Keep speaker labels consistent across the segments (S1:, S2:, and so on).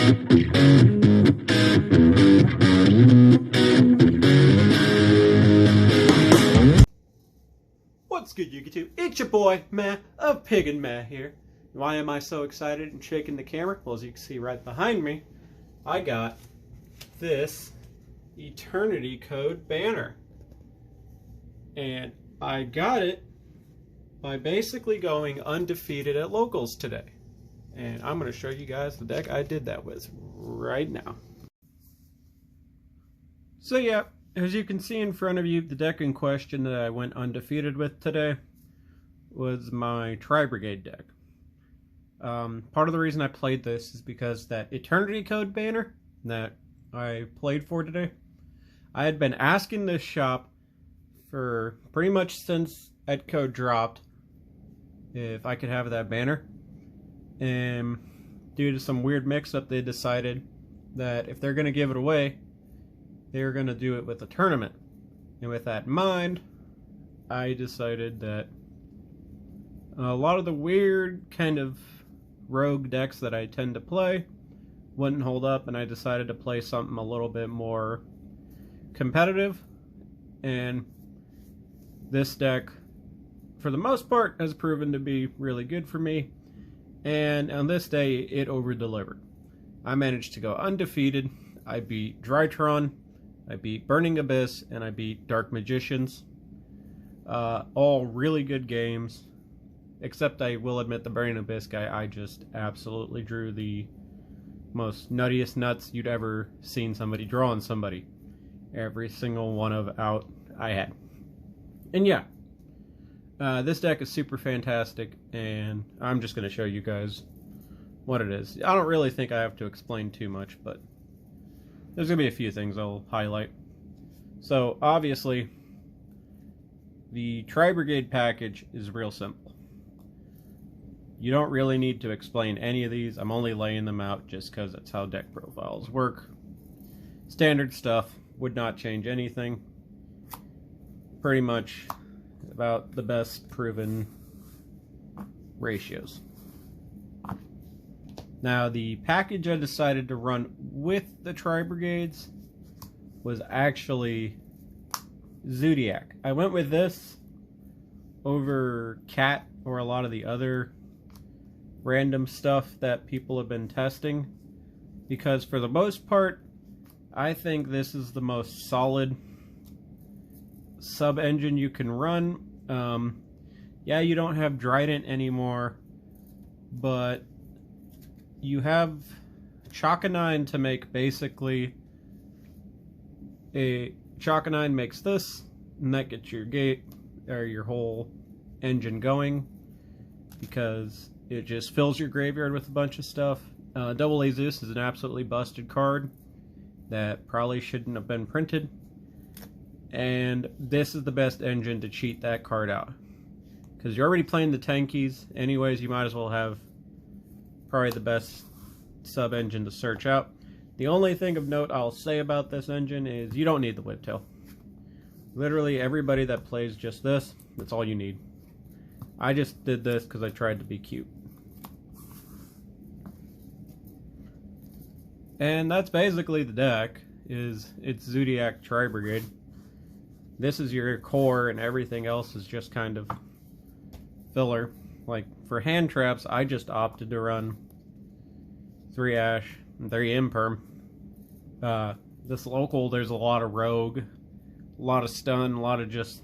S1: What's good, YouTube? It's your boy, Matt of Pig and Matt here. Why am I so excited and shaking the camera? Well, as you can see right behind me, I got this Eternity Code banner. And I got it by basically going undefeated at locals today. And I'm going to show you guys the deck I did that with right now. So yeah, as you can see in front of you, the deck in question that I went undefeated with today was my Tri-brigade deck. Part of the reason I played this is because that Eternity Code banner that I played for today, I had been asking this shop for pretty much since ETCO dropped if I could have that banner. And due to some weird mix-up, they decided that if they're going to give it away, they were going to do it with a tournament. And with that in mind, I decided that a lot of the weird kind of rogue decks that I tend to play wouldn't hold up, and I decided to play something a little bit more competitive. And this deck, for the most part, has proven to be really good for me. And on this day, it over-delivered. I managed to go undefeated. I beat Drytron, I beat Burning Abyss, and I beat Dark Magicians. All really good games. Except I will admit the Burning Abyss guy, I just absolutely drew the most nuttiest nuts you'd ever seen somebody draw on somebody. Every single one of out I had. And yeah, this deck is super fantastic, and I'm just going to show you guys what it is. I don't really think I have to explain too much, but there's going to be a few things I'll highlight. So, obviously, the Tri-brigade package is real simple. You don't really need to explain any of these. I'm only laying them out just because that's how deck profiles work. Standard stuff, would not change anything. Pretty much about the best proven ratios. Now, the package I decided to run with the Tri-brigades was actually Zoodiac. I went with this over Cat or a lot of the other random stuff that people have been testing, because for the most part, I think this is the most solid sub-engine you can run. Yeah, you don't have Trident anymore, but you have Chalk-9 to make basically a Chalk-9 makes this, and that gets your gate or your whole engine going, because it just fills your graveyard with a bunch of stuff. Double A Zeus is an absolutely busted card that probably shouldn't have been printed, and this is the best engine to cheat that card out, because you're already playing the tankies anyways. You might as well have probably the best sub-engine to search out. The only thing of note I'll say about this engine is you don't need the whiptail. Literally everybody that plays just this, that's all you need. I just did this because I tried to be cute. And that's basically the deck. It's Zoodiac Tri-brigade. This is your core, and everything else is just kind of filler. Like for hand traps, I just opted to run 3 Ash and 3 Imperm. This local, there's a lot of rogue, a lot of stun, a lot of just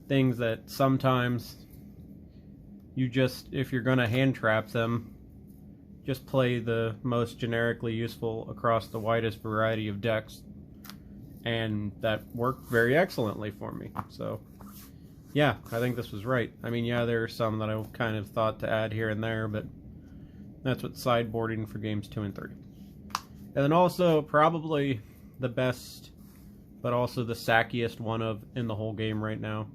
S1: things that sometimes you just, if you're going to hand trap them, just play the most generically useful across the widest variety of decks. And that worked very excellently for me. So, yeah, I think this was right. I mean, yeah, there are some that I kind of thought to add here and there, but that's what sideboarding for games 2 and 3. And then also, probably the best, but also the sackiest one of in the whole game right now.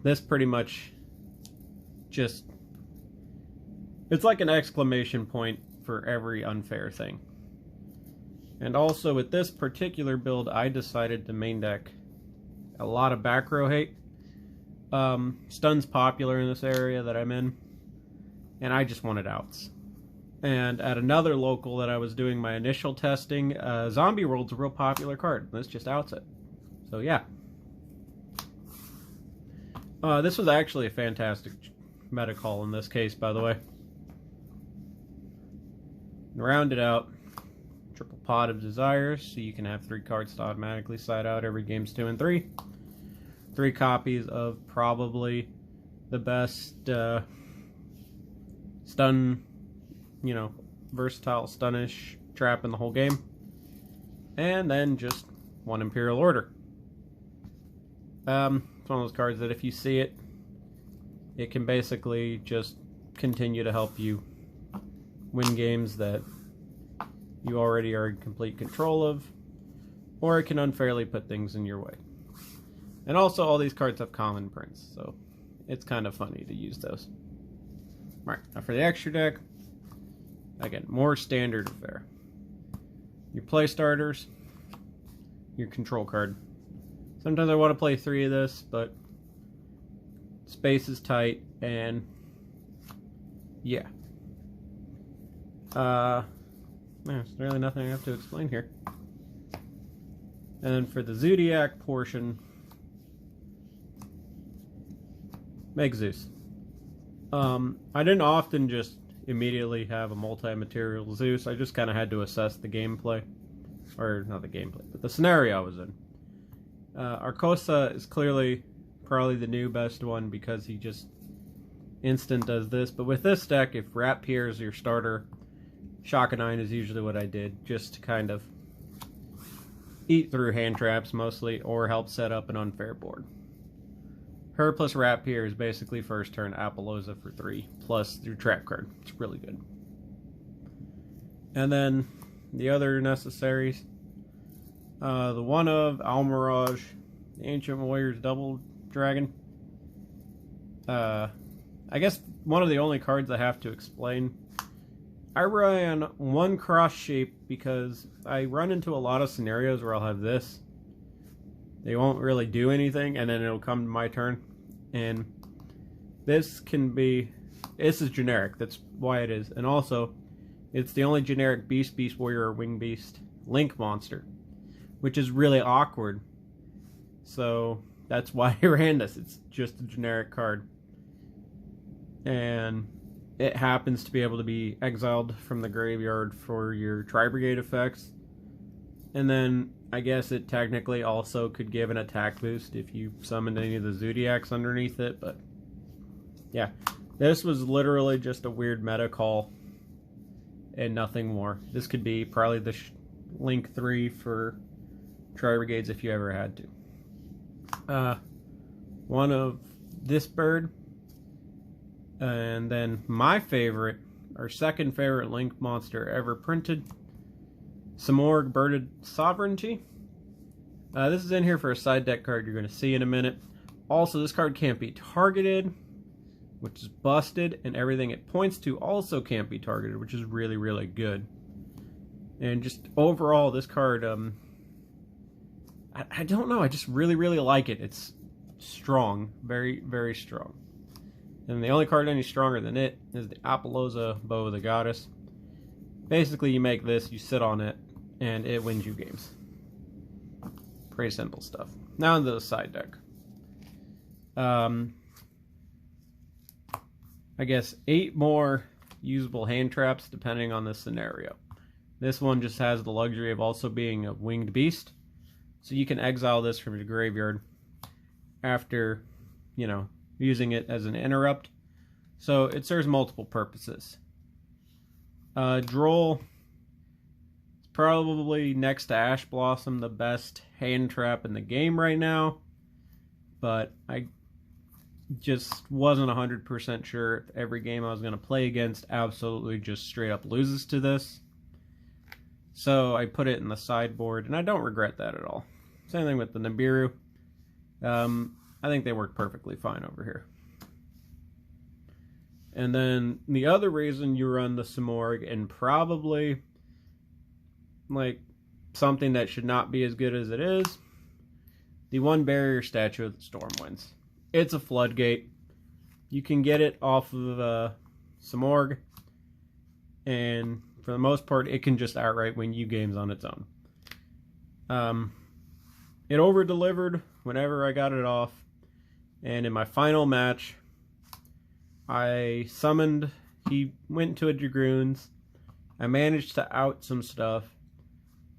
S1: This pretty much just, it's like an exclamation point for every unfair thing. And also with this particular build, I decided to main deck a lot of back row hate. Stun's popular in this area that I'm in, and I just wanted outs. And at another local that I was doing my initial testing, Zombie World's a real popular card. This just outs it. So yeah. This was actually a fantastic meta call in this case, by the way. Round it out. Triple Pot of Desires, so you can have 3 cards to automatically side out every games 2 and 3. 3 copies of probably the best stun, you know, versatile stunish trap in the whole game. And then just 1 Imperial Order. It's one of those cards that if you see it, it can basically just continue to help you win games that you already are in complete control of, or it can unfairly put things in your way. And also, all these cards have common prints, so it's kind of funny to use those. Alright, now for the extra deck, again, more standard fare. Your play starters, your control card. Sometimes I want to play 3 of this, but space is tight, and yeah. There's really nothing I have to explain here. And then for the Zoodiac portion, make Zeus. I didn't often just immediately have a multi-material Zeus. I just kind of had to assess the gameplay. Or, not the gameplay, but the scenario I was in. Arcosa is clearly probably the new best one because he just instant does this. But with this deck, if Rapier is your starter, Shaka 9 is usually what I did, just to kind of eat through hand traps mostly, or help set up an unfair board. Her plus Rapier is basically first turn Appaloosa for 3, plus your trap card. It's really good. And then the other necessaries, the one of Almirage, the Ancient Warriors Double Dragon. I guess one of the only cards I have to explain. I run 1 cross shape because I run into a lot of scenarios where I'll have this. They won't really do anything, and then it'll come to my turn. And this is generic, that's why it is. And also, it's the only generic Beast, Beast Warrior, or Wing Beast Link monster, which is really awkward. So, that's why I ran this. It's just a generic card. And it happens to be able to be exiled from the graveyard for your Tri-brigade effects. And then, I guess it technically also could give an attack boost if you summoned any of the Zoodiacs underneath it, but yeah. This was literally just a weird meta call and nothing more. This could be probably the Link 3 for Tri-brigades if you ever had to. One of this bird. And then my favorite, or second favorite Link monster ever printed, Samorg Birded Sovereignty. This is in here for a side deck card you're going to see in a minute. Also, this card can't be targeted, which is busted, and everything it points to also can't be targeted, which is really, really good. And just overall, this card, I don't know, I just really, really like it. It's strong, very, very strong. And the only card any stronger than it is the Appaloosa Bow of the Goddess. Basically, you make this, you sit on it, and it wins you games. Pretty simple stuff. Now into the side deck. I guess 8 more usable hand traps depending on the scenario. This one just has the luxury of also being a winged beast. So you can exile this from your graveyard after, you know, using it as an interrupt. So it serves multiple purposes. Droll is probably next to Ash Blossom the best hand trap in the game right now. But I just wasn't 100% sure if every game I was going to play against absolutely just straight up loses to this. So I put it in the sideboard, and I don't regret that at all. Same thing with the Nibiru. I think they work perfectly fine over here. And then the other reason you run the Samorg, and probably like something that should not be as good as it is, the 1 barrier statue of the Stormwinds. It's a floodgate. You can get it off of Samorg. and for the most part, it can just outright win you games on its own. It over-delivered whenever I got it off, and in my final match, I summoned, he went to a Dragoons, I managed to out some stuff,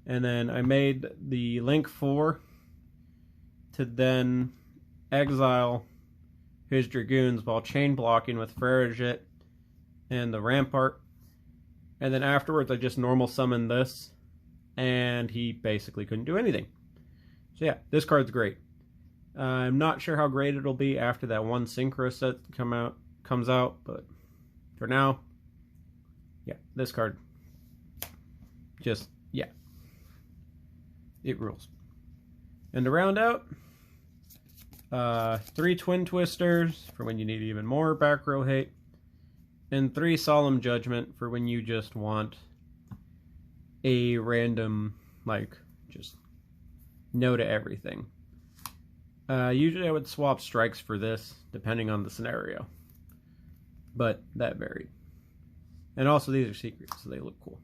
S1: and then I made the Link 4 to then exile his Dragoons while chain blocking with Farragut and the Rampart. And then afterwards I just normal summoned this, and he basically couldn't do anything. So yeah, this card's great. I'm not sure how great it'll be after that one Synchro set comes out, but for now, yeah, this card, just, yeah, it rules. And to round out, 3 Twin Twisters for when you need even more back row hate, and 3 Solemn Judgment for when you just want a random, like, just no to everything. Usually I would swap strikes for this, depending on the scenario. But that varied. And also these are secrets, so they look cool.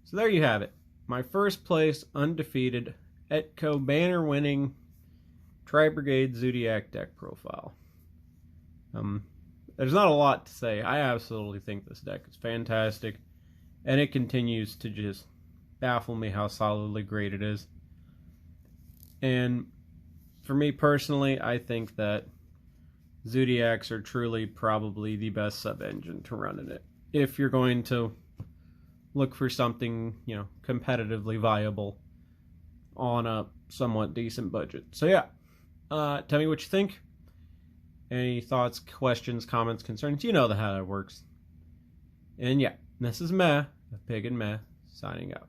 S1: So there you have it. My first place, undefeated, ETCO banner winning Tri-brigade Zoodiac deck profile. There's not a lot to say. I absolutely think this deck is fantastic, and it continues to just baffle me how solidly great it is. And for me personally, I think that Zoodiacs are truly probably the best sub-engine to run in it, if you're going to look for something, you know, competitively viable on a somewhat decent budget. So yeah, tell me what you think. Any thoughts, questions, comments, concerns? You know how that works. And yeah, this is Meh, of Pig and Meh, signing out.